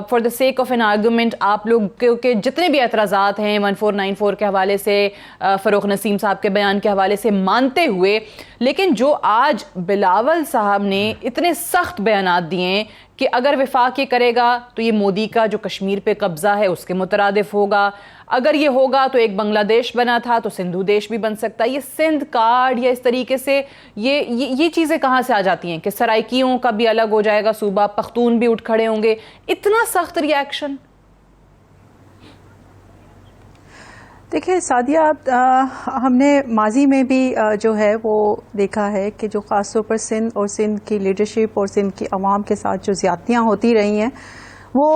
for the sake of N argument आप लोग के जितने भी एतराज़ात हैं 1494 के हवाले से, फ़रूख नसीम साहब के बयान के हवाले से मानते हुए, लेकिन जो आज बिलावल साहब ने इतने सख्त बयानात दिए कि अगर वफाक ये करेगा तो ये मोदी का जो कश्मीर पे कब्ज़ा है उसके मुतरादिफ होगा, अगर ये होगा तो एक बांग्लादेश बना था तो सिंधु देश भी बन सकता है। ये सिंध कार्ड या इस तरीके से ये चीज़ें कहाँ से आ जाती हैं कि सराइकियों का भी अलग हो जाएगा सूबा, पख्तून भी उठ खड़े होंगे, इतना सख्त रिएक्शन। देखिए सादिया, हमने माजी में भी जो है वो देखा है कि जो ख़ास तौर पर सिंध और सिंध की लीडरशिप और सिंध की आवाम के साथ जो ज़्यादतियाँ होती रही हैं वो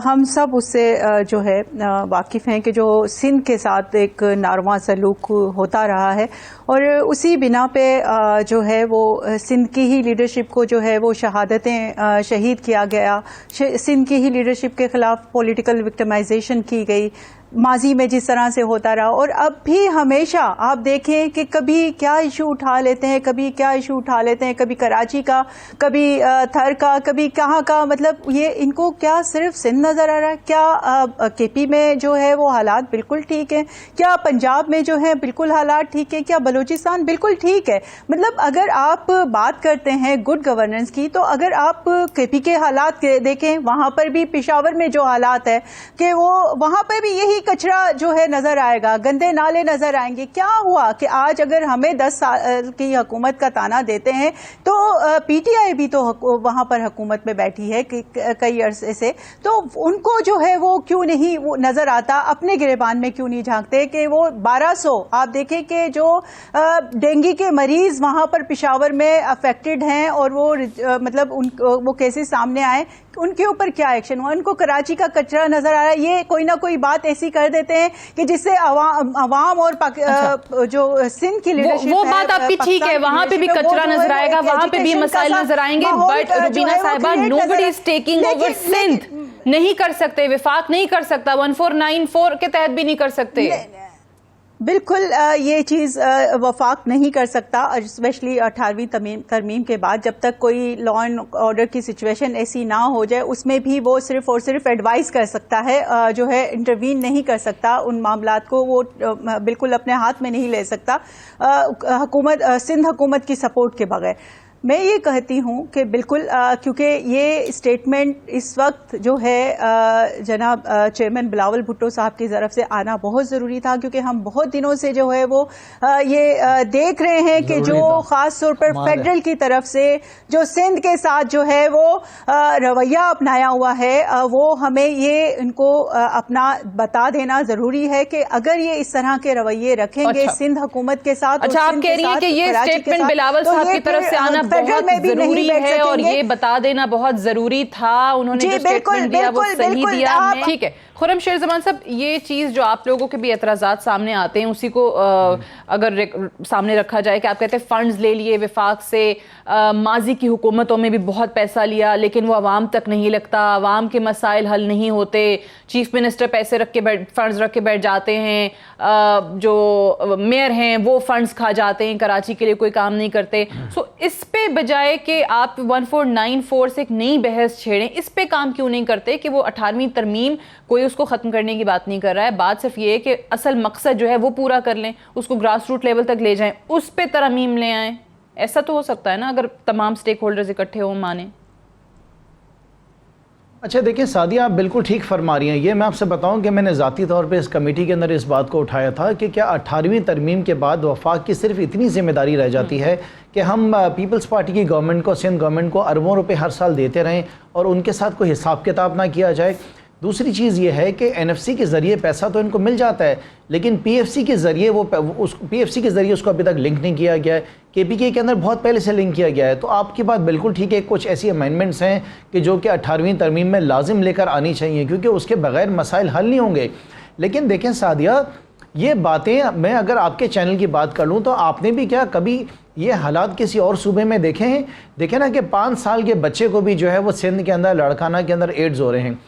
हम सब उससे जो है वाकिफ़ हैं कि जो सिंध के साथ एक नारवा सलूक होता रहा है और उसी बिना पे जो है वो सिंध की ही लीडरशिप को जो है वो शहादतें शहीद किया गया, सिंध की ही लीडरशिप के ख़िलाफ़ पॉलिटिकल विक्टिमाइजेशन की गई माजी में जिस तरह से होता रहा। और अब भी हमेशा आप देखें कि कभी क्या इशू उठा लेते हैं, कभी क्या इशू उठा लेते हैं, कभी कराची का, कभी थर का, कभी कहाँ का। मतलब ये इनको क्या सिर्फ सिंध नज़र आ रहा है? क्या केपी में जो है वो हालात बिल्कुल ठीक है? क्या पंजाब में जो है बिल्कुल हालात ठीक है? क्या बलूचिस्तान बिल्कुल ठीक है? मतलब अगर आप बात करते हैं गुड गवर्नेंस की, तो अगर आप केपी के हालात देखें, वहाँ पर भी पेशावर में जो हालात है कि वो वहाँ पर भी यही कचरा जो है नजर आएगा, गंदे नाले नजर आएंगे। क्या हुआ कि आज अगर हमें 10 साल की हुकूमत का ताना देते हैं तो पीटीआई भी तो वहां पर हुकूमत में बैठी है कई अरसे से, तो उनको जो है वो क्यों नहीं वो नजर आता, अपने गिरेबान में क्यों नहीं झांकते कि वो 1200 आप देखें कि जो डेंगू के मरीज वहां पर पेशावर में अफेक्टेड हैं और वो मतलब वो केसेस सामने आए, उनके ऊपर क्या एक्शन हुआ? उनको कराची का कचरा नजर आ रहा है। ये कोई ना कोई बात ऐसी कर देते हैं कि जिससे अवाम और जो सिंध की लीडरशिप वो बात आपकी ठीक है, वहां पे भी कचरा नजर आएगा, वहां पे भी मसाइल नजर आएंगे, but Rubina Sahiba, nobody is taking over Sindh. नहीं कर सकते, विफाक नहीं कर सकता, 1494 के तहत भी नहीं कर सकते। बिल्कुल ये चीज़ वफाक नहीं कर सकता, स्पेशली 18वीं तरमीम के बाद। जब तक कोई लॉ एंड ऑर्डर की सिचुएशन ऐसी ना हो जाए, उसमें भी वो सिर्फ और सिर्फ एडवाइस कर सकता है, जो है इंटरवीन नहीं कर सकता, उन मामलात को वो बिल्कुल अपने हाथ में नहीं ले सकता सिंध हुकूमत की सपोर्ट के बगैर। मैं ये कहती हूँ कि बिल्कुल क्योंकि ये स्टेटमेंट इस वक्त जो है जनाब चेयरमैन बिलावल भुट्टो साहब की तरफ से आना बहुत ज़रूरी था, क्योंकि हम बहुत दिनों से जो है वो ये देख रहे हैं कि जो ख़ास तौर पर फेडरल की तरफ से जो सिंध के साथ जो है वो रवैया अपनाया हुआ है, वो हमें ये इनको अपना बता देना ज़रूरी है कि अगर ये इस तरह के रवैये रखेंगे सिंध हुकूमत के साथ। अच्छा, आप कह रही है कि ये स्टेटमेंट बिलावल साहब की तरफ से आना बहुत जरूरी है और ये बता देना बहुत जरूरी था, उन्होंने जो स्टेटमेंट दिया वो सही दिया। ठीक है खुर्रम शेर ज़मान साहब, ये चीज़ जो आप लोगों के भी एतराज़ात सामने आते हैं उसी को अगर सामने रखा जाए कि आप कहते हैं फ़ंड्स ले लिए विफाक से, माजी की हुकूमतों में भी बहुत पैसा लिया लेकिन वो आवाम तक नहीं लगता, आवाम के मसाइल हल नहीं होते, चीफ मिनिस्टर पैसे रख के फ़ंड्स रख के बैठ जाते हैं, जो मेयर हैं वो फ़ंड्स खा जाते हैं, कराची के लिए कोई काम नहीं करते। सो इस पे बजाय कि आप 1494 से एक नई बहस छेड़ें, इस पे काम क्यों नहीं करते कि वो 18वीं तरमीम कोई उसको ख़त्म करने की बात नहीं कर रहा है, बात सिर्फ ये है कि असल मकसद जो है वो पूरा कर लें, उसको ग्रास रूट लेवल तक ले जाएं, उस पे तरमीम ले आएँ। ऐसा तो हो सकता है ना अगर तमाम स्टेक होल्डर्स इकट्ठे हों, माने। अच्छा देखिए सादिया, आप बिल्कुल ठीक फरमा रही हैं। ये मैं आपसे बताऊं कि मैंने ज़ाती तौर पे इस कमेटी के अंदर इस बात को उठाया था कि क्या 18वीं तरमीम के बाद वफाक की सिर्फ इतनी जिम्मेदारी रह जाती है कि हम पीपल्स पार्टी की गवर्नमेंट को, सिंध गवर्नमेंट को अरबों रुपए हर साल देते रहें और उनके साथ कोई हिसाब किताब ना किया जाए। दूसरी चीज़ ये है कि एनएफसी के ज़रिए पैसा तो इनको मिल जाता है, लेकिन पीएफसी के ज़रिए पीएफसी के ज़रिए उसको अभी तक लिंक नहीं किया गया है। केपीके के अंदर बहुत पहले से लिंक किया गया है। तो आपकी बात बिल्कुल ठीक है, कुछ ऐसी अमेंडमेंट्स हैं कि जो कि 18वीं तरमीम में लाजिम लेकर आनी चाहिए, क्योंकि उसके बगैर मसाइल हल नहीं होंगे। लेकिन देखें सादिया, ये बातें, मैं अगर आपके चैनल की बात कर लूँ तो आपने भी क्या कभी ये हालात किसी और सूबे में देखे हैं? देखें ना कि 5 साल के बच्चे को भी जो है वो सिंध के अंदर, लड़काना के अंदर एड्स हो रहे हैं।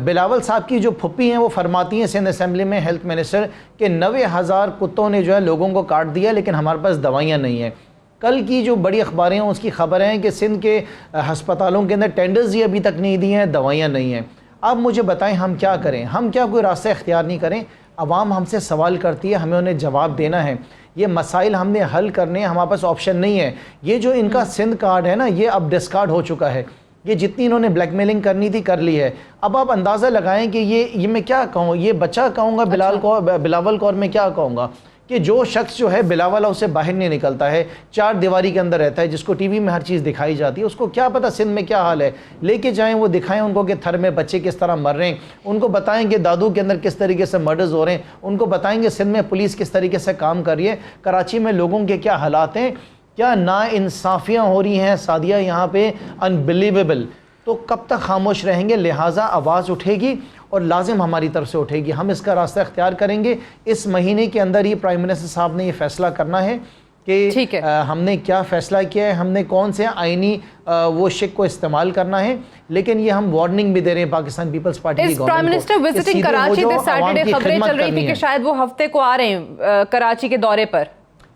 बिलावल साहब की जो फुप्पी हैं वो फरमाती हैं सिंध असेंबली में, हेल्थ मिनिस्टर, के 90,000 कुत्तों ने जो है लोगों को काट दिया, लेकिन हमारे पास दवाइयाँ नहीं हैं। कल की जो बड़ी अखबारें हैं उसकी खबर है कि सिंध के हस्पतालों के अंदर टेंडर्स ही अभी तक नहीं दिए हैं, दवाइयाँ नहीं हैं। अब मुझे बताएं हम क्या करें? हम क्या कोई रास्ता इख्तियार नहीं करें? अवाम हमसे सवाल करती है, हमें उन्हें जवाब देना है। ये मसाइल हमने हल करने हैं, हमारे पास ऑप्शन नहीं है। ये जो इनका सिंध कार्ड है ना, ये अब डिस्कार्ड हो चुका है। ये जितनी इन्होंने ब्लैकमेलिंग करनी थी कर ली है। अब आप अंदाज़ा लगाएं कि ये मैं क्या कहूँ, ये बच्चा कहूँगा बिलावल को, और मैं क्या कहूँगा कि जो शख्स जो है बिलावल उससे बाहर नहीं निकलता है, 4 दीवारी के अंदर रहता है, जिसको टीवी में हर चीज़ दिखाई जाती है, उसको क्या पता सिंध में क्या हाल है? लेके जाएं, वो दिखाएं उनको कि थर में बच्चे किस तरह मर रहे हैं, उनको बताएं कि दादू के अंदर किस तरीके से मर्डर्स हो रहे हैं, उनको बताएंगे सिंध में पुलिस किस तरीके से काम कर रही है, कराची में लोगों के क्या हालात हैं, क्या नाइंसाफ़ियाँ हो रही हैं सादिया यहाँ पे, अनबिलीवेबल। तो कब तक खामोश रहेंगे? लिहाजा आवाज़ उठेगी और लाजिम हमारी तरफ से उठेगी। हम इसका रास्ता इख्तियार करेंगे। इस महीने के अंदर ही प्राइम मिनिस्टर साहब ने ये फैसला करना है कि हमने क्या फ़ैसला किया है, हमने कौन से आइनी वो शिक को इस्तेमाल करना है। लेकिन ये हम वार्निंग भी दे रहे हैं पाकिस्तान पीपल्स पार्टी की गवर्नमेंट को। Prime minister visiting Karachi this Saturday, खबरें चल रही थी कि शायद वो हफ्ते को आ रहे हैं कराची के दौरे पर।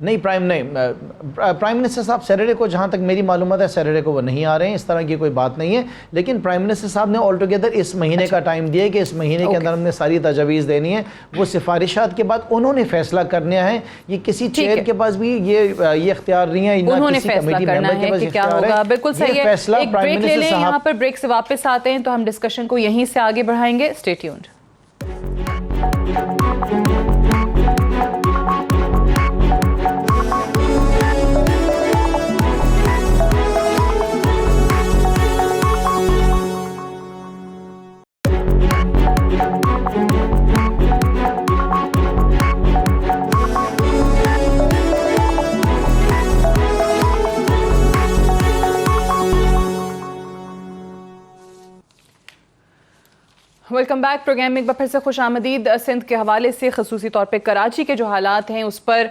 नहीं, प्राइम मिनिस्टर साहब सैटरडे को, जहाँ तक मेरी मालूमात है, सैटरडे को वो नहीं आ रहे हैं, इस तरह की कोई बात नहीं है। लेकिन प्राइम मिनिस्टर साहब ने ऑल टुगेदर इस महीने का टाइम दिया कि इस महीने के अंदर हमने सारी तजवीज़ देनी है। वो सिफारिशात के बाद उन्होंने फैसला करना है। ये किसी चेयर के पास भी ये इख्तियार नहीं है, उन्होंने फैसला करना है कि क्या होगा। बिल्कुल सही है। एक ब्रेक ले लें, यहाँ पर ब्रेक से वापस आते हैं तो हम डिस्कशन को यहीं से आगे बढ़ाएंगे। Stay tuned. Welcome back. Program में एक बार फिर से खुश आमदीद। सिंध के हवाले से ख़ुसूसी तौर पे कराची के जो हालात हैं उस पर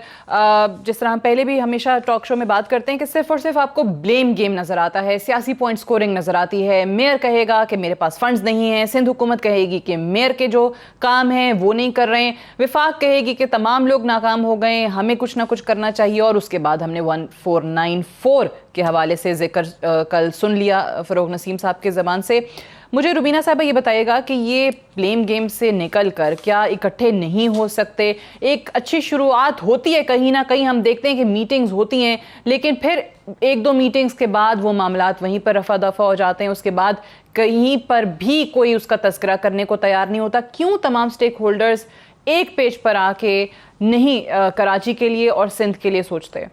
जिस तरह हम पहले भी हमेशा टॉक शो में बात करते हैं कि सिर्फ और सिर्फ आपको ब्लेम गेम नज़र आता है, सियासी पॉइंट स्कोरिंग नज़र आती है। मेयर कहेगा कि मेरे पास फंड्स नहीं हैं, सिंध हुकूमत कहेगी कि मेयर के जो काम हैं वो नहीं कर रहे हैं, विफाक कहेगी कि तमाम लोग नाकाम हो गए, हमें कुछ ना कुछ करना चाहिए। और उसके बाद हमने 1494 के हवाले से जिक्र कल सुन लिया फ़रोग नसीम साहब के ज़बान से। मुझे रुबीना साहबा ये बताइएगा कि ये ब्लेम गेम से निकल कर क्या इकट्ठे नहीं हो सकते? एक अच्छी शुरुआत होती है, कहीं ना कहीं हम देखते हैं कि मीटिंग्स होती हैं, लेकिन फिर 1-2 मीटिंग्स के बाद वो मामलात वहीं पर रफा दफा हो जाते हैं, उसके बाद कहीं पर भी कोई उसका तस्करा करने को तैयार नहीं होता। क्यों तमाम स्टेक होल्डर्स एक पेज पर आके नहीं कराची के लिए और सिंध के लिए सोचते?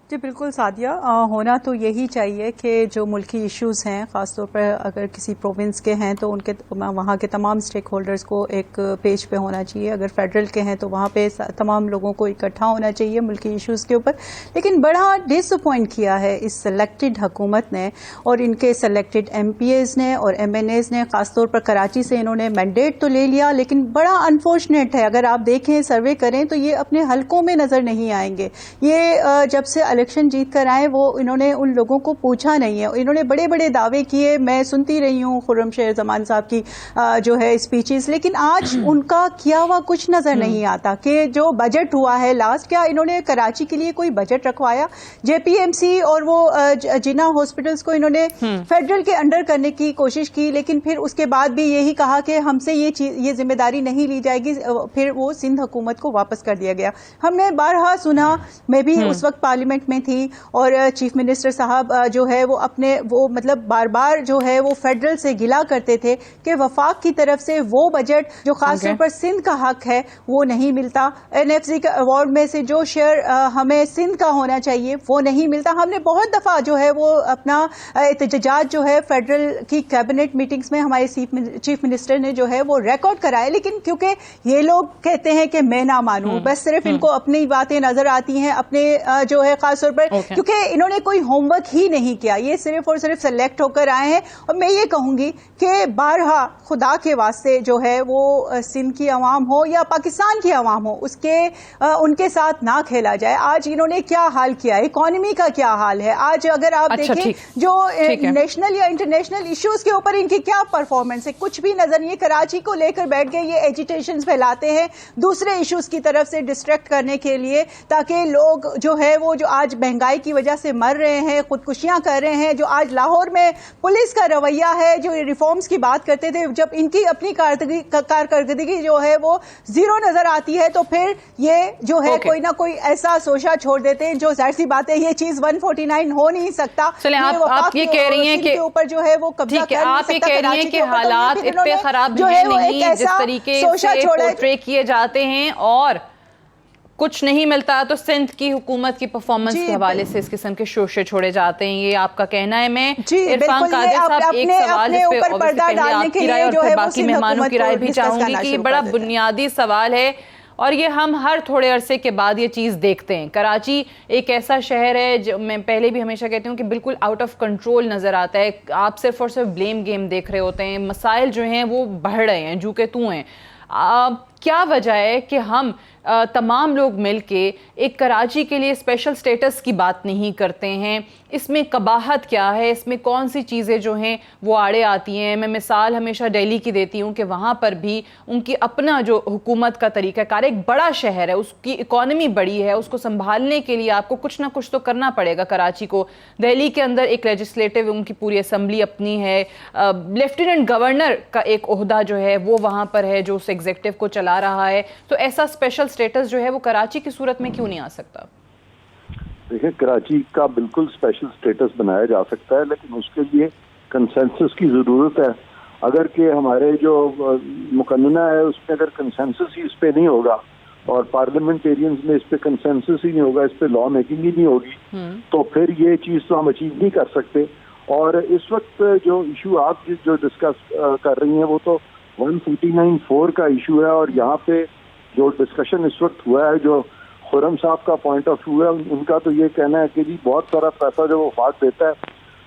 जी बिल्कुल सादिया, होना तो यही चाहिए कि जो मुल्की इश्यूज़ हैं, ख़ासतौर पर अगर किसी प्रोविंस के हैं तो उनके वहाँ के तमाम स्टेक होल्डर्स को एक पेज पे होना चाहिए। अगर फेडरल के हैं तो वहाँ पे तमाम लोगों को इकट्ठा होना चाहिए मुल्की इश्यूज़ के ऊपर। लेकिन बड़ा डिसअपॉइंट किया है इस सेलेक्टेड हुकूमत ने और इनके सेलेक्टेड MPAs ने और MNAs ने। ख़ासतौर पर कराची से इन्होंने मैंडेट तो ले लिया, लेकिन बड़ा अनफॉर्चुनेट है, अगर आप देखें सर्वे करें तो ये अपने हलकों में नज़र नहीं आएंगे। ये जब से इलेक्शन जीत कर आए वो इन्होंने उन लोगों को पूछा नहीं है। इन्होंने बड़े बड़े दावे किए, मैं सुनती रही हूँ खुर्रमशेर जमान साहब की जो है स्पीचेस, लेकिन आज उनका किया हुआ कुछ नजर नहीं आता। कि जो बजट हुआ है लास्ट, क्या इन्होंने कराची के लिए कोई बजट रखवाया? JPMC और वो जिना हॉस्पिटल्स को इन्होंने फेडरल के अंडर करने की कोशिश की, लेकिन फिर उसके बाद भी यही कहा कि हमसे ये जिम्मेदारी नहीं ली जाएगी, फिर वो सिंध हुकूमत को वापस कर दिया गया। हमने बारहा सुना, मैं भी उस वक्त पार्लियामेंट में थी और चीफ मिनिस्टर साहब जो है वो अपने वो मतलब बार बार जो है वो फेडरल से गिला करते थे कि वफाक की तरफ से वो बजट जो खासतौर पर सिंध का हक है वो नहीं मिलता। NFC के अवार्ड में से जो शेयर हमें सिंध का होना चाहिए वो नहीं मिलता। हमने बहुत दफ़ा जो है वो अपना एहतजाज जो है फेडरल की कैबिनेट मीटिंग्स में हमारे चीफ मिनिस्टर ने जो है वो रिकॉर्ड कराया, लेकिन क्योंकि ये लोग कहते हैं कि मैं ना मानूं, बस सिर्फ इनको अपनी बातें नजर आती हैं अपने जो है खासतौर पर क्योंकि इन्होंने कोई होमवर्क ही नहीं किया, ये सिर्फ और सिर्फ सेलेक्ट होकर आए हैं। और मैं ये कहूंगी कि बारहा खुदा के वास्ते जो है वो सिंध की अवाम हो या पाकिस्तान की अवाम हो उनके साथ ना खेला जाए। आज इन्होंने क्या हाल किया है, इकोनॉमी का क्या हाल है, आज अगर आप देखें जो नेशनल या इंटरनेशनल इश्यूज के ऊपर इनकी क्या परफॉर्मेंस है, कुछ भी नजर नहीं। कराची को लेकर बैठ गए, ये एजिटेशन फैलाते हैं दूसरे इश्यूज की तरफ से डिस्ट्रैक्ट करने के लिए, ताकि लोग जो है वो जो आज महंगाई की वजह से मर रहे हैं, खुदकुशियां कर रहे हैं, जो आज लाहौर में पुलिस का रवैया है, जो रिफॉर्म्स की बात करते थे, जब इनकी अपनी कारकर्दगी जो है वो जीरो नजर आती है तो फिर ये जो है कोई ना कोई ऐसा सोचा छोड़ देते हैं जो जाहिर सी बात है ये चीज 149 हो नहीं सकता। चले आप ये कह रही हैं कि ऊपर जो है वो कब्जा कर आप ये कह रही हैं कि हालात इतने खराब नहीं, जिस तरीके से पोर्ट्रे किए जाते हैं और कुछ नहीं मिलता तो सिंध की हुकूमत की परफॉर्मेंस के हवाले से इस किस्म के शोशे छोड़े जाते हैं, ये आपका कहना है। मैं इरफान कादिर साहब एक सवाल इस पे पहले आपकी राय और फिर बाकी मेहमानों की राय भी चाहूंगी कि ये बड़ा बुनियादी सवाल है और ये हम हर थोड़े अरसे के बाद ये चीज़ देखते हैं। कराची एक ऐसा शहर है जो मैं पहले भी हमेशा कहती हूँ कि बिल्कुल आउट ऑफ कंट्रोल नज़र आता है। आप सिर्फ और सिर्फ ब्लेम गेम देख रहे होते हैं, मसाइल जो हैं वो बढ़ रहे हैं, जू के तू हैं। क्या वजह है कि हम तमाम लोग मिलके एक कराची के लिए स्पेशल स्टेटस की बात नहीं करते हैं? इसमें कबाहत क्या है, इसमें कौन सी चीज़ें जो हैं वो आड़े आती हैं? मैं मिसाल हमेशा दिल्ली की देती हूँ कि वहाँ पर भी उनकी अपना जो हुकूमत का तरीक़ाकार, एक बड़ा शहर है, उसकी इकॉनमी बड़ी है, उसको संभालने के लिए आपको कुछ ना कुछ तो करना पड़ेगा। कराची को, दिल्ली के अंदर एक लेजिस्लेटिव उनकी पूरी असम्बली अपनी है, लेफ्टिनेंट गवर्नर का एक ओहदा जो है वो वहाँ पर है जो उस एग्जीक्यूटिव को चला रहा है। तो ऐसा स्पेशल स्टेटस जो है वो कराची की सूरत में क्यों नहीं आ सकता? देखिए, कराची का बिल्कुल स्पेशल स्टेटस बनाया जा सकता है, लेकिन उसके लिए कंसेंसस की ज़रूरत है। अगर कि हमारे जो मुकन्ना है उसमें अगर कंसेंसस ही इस पे नहीं होगा और पार्लियामेंटेरियंस में इस पे कंसेंसस ही नहीं होगा, इस पे लॉ मेकिंग ही नहीं होगी, तो फिर ये चीज़ तो हम अचीव नहीं कर सकते। और इस वक्त जो इशू आप जो डिस्कस कर रही हैं वो तो 149(4) का इशू है, और यहाँ पे जो डिस्कशन इस वक्त हुआ है, जो खुर्रम साहब का पॉइंट ऑफ व्यू है, उनका तो ये कहना है कि जी बहुत सारा पैसा जो वफाक देता है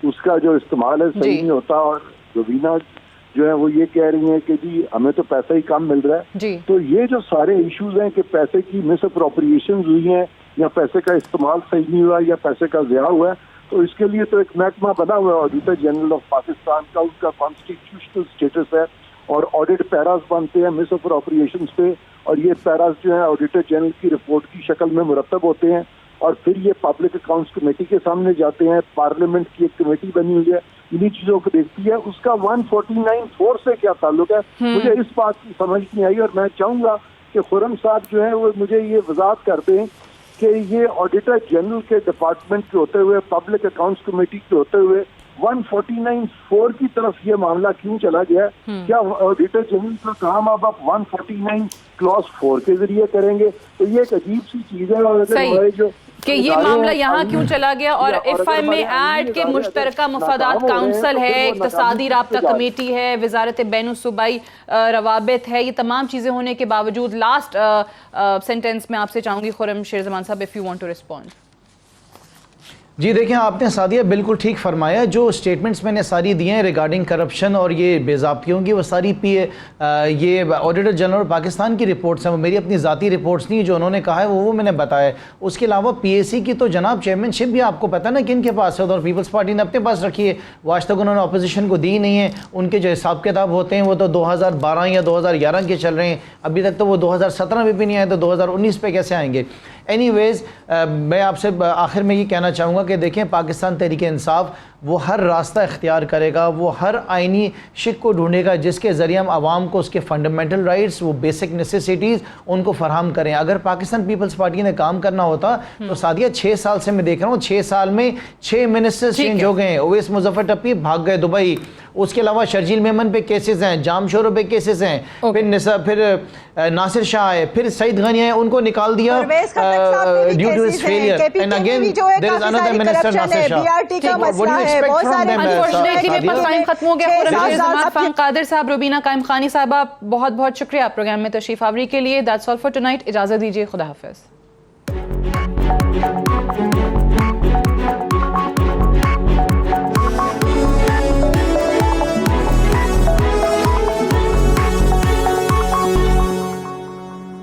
उसका जो इस्तेमाल है सही नहीं होता, और रवीना जो है वो ये कह रही हैं कि जी हमें तो पैसा ही कम मिल रहा है। तो ये जो सारे इश्यूज हैं कि पैसे की मिस अप्रोप्रिएशन हुई हैं या पैसे का इस्तेमाल सही नहीं हुआ या पैसे का ज़िया हुआ है, तो इसके लिए तो एक महकमा बना हुआ है ऑडिटर जनरल ऑफ पाकिस्तान का, उसका कॉन्स्टिट्यूशनल स्टेटस है और ऑडिट पैराज बनते हैं मिस अप्रोप्रिएशंस पे, और ये पैराज जो है ऑडिटर जनरल की रिपोर्ट की शक्ल में मुरतब होते हैं और फिर ये पब्लिक अकाउंट्स कमेटी के सामने जाते हैं। पार्लियामेंट की एक कमेटी बनी हुई है, इन्हीं चीजों को देखती है। उसका 149(4) से क्या ताल्लुक है, मुझे इस बात की समझ नहीं आई, और मैं चाहूंगा कि खुर्रम साहब जो है वो मुझे ये वजाहत कर दें कि ये ऑडिटर जनरल के डिपार्टमेंट के होते हुए, पब्लिक अकाउंट्स कमेटी के होते हुए 149(4) की तरफ ये मामला क्यों चला गया? क्या ऑडिटर जनरल का काम अब आप 149(4) के जरिए करेंगे? तो ये एक अजीब सी चीज है। और अगर जो कि ये मामला यहाँ क्यों चला गया, और इफ आई में ऐड के मुश्तरका मुफादात काउंसिल है, इक्तसादी राब्ता कमेटी है, वजारत बैनुस्सूबाई रवाबित है, ये तमाम चीज़ें होने के बावजूद लास्ट सेंटेंस में आपसे चाहूँगी खुर्रम शेरजमान साहब, if you want to respond. जी देखिए, आपने सादिया बिल्कुल ठीक फरमाया। जो स्टेटमेंट्स मैंने सारी दी हैं रिगार्डिंग करप्शन और ये बेज़ाब्तियों की, वो सारी ये ऑडिटर जनरल पाकिस्तान की रिपोर्ट्स हैं, वो मेरी अपनी ज़ाती रिपोर्ट्स नहीं। जो उन्होंने कहा है वो मैंने बताया। उसके अलावा PAC की तो जनाब चेयरमैनशिप भी आपको पता ना किन के पास है, और पीपल्स पार्टी ने अपने पास रखी है, वो आज तक उन्होंने अपोजिशन को दी नहीं है। उनके जो हिसाब किताब होते हैं वो तो 2012 या 2011 के चल रहे हैं, अभी तक तो वो 2017 में भी नहीं आए, तो 2019 पे कैसे आएंगे? एनीवेज़ मैं आपसे आखिर में ये कहना चाहूँगा कि देखें, पाकिस्तान तहरीक इंसाफ वो हर रास्ता इख्तियार करेगा, वो हर आइनी शिक को ढूंढेगा जिसके ज़रिए हम आवाम को उसके फंडामेंटल राइट्स, वो बेसिक नेसेसिटीज़ उनको फराहम करें। अगर पाकिस्तान पीपल्स पार्टी ने काम करना होता तो सादिया 6 साल से मैं देख रहा हूँ, 6 साल में 6 मिनिस्टर्स चेंज हो गए हैं। ओवैस मुजफ्फर टप्पी भाग गए दुबई, उसके अलावा शर्जील मेमन पे केसेस हैं, जाम शोरों पे केसेस हैं, फिर नासिर शाह है, फिर सईद गनी है, उनको निकाल दिया due to his failure, and again there is another minister Nasir Shah. What do you expect from them? Unfortunately मेरे पास टाइम खत्म हो गया। फोरम फाम कादिर साहब, रुबीना कायम खानी साहबा, बहुत बहुत शुक्रिया प्रोग्राम में तशरीफ आवरी के लिए। That's all for tonight. इजाजत दीजिए, खुदा हाफिज।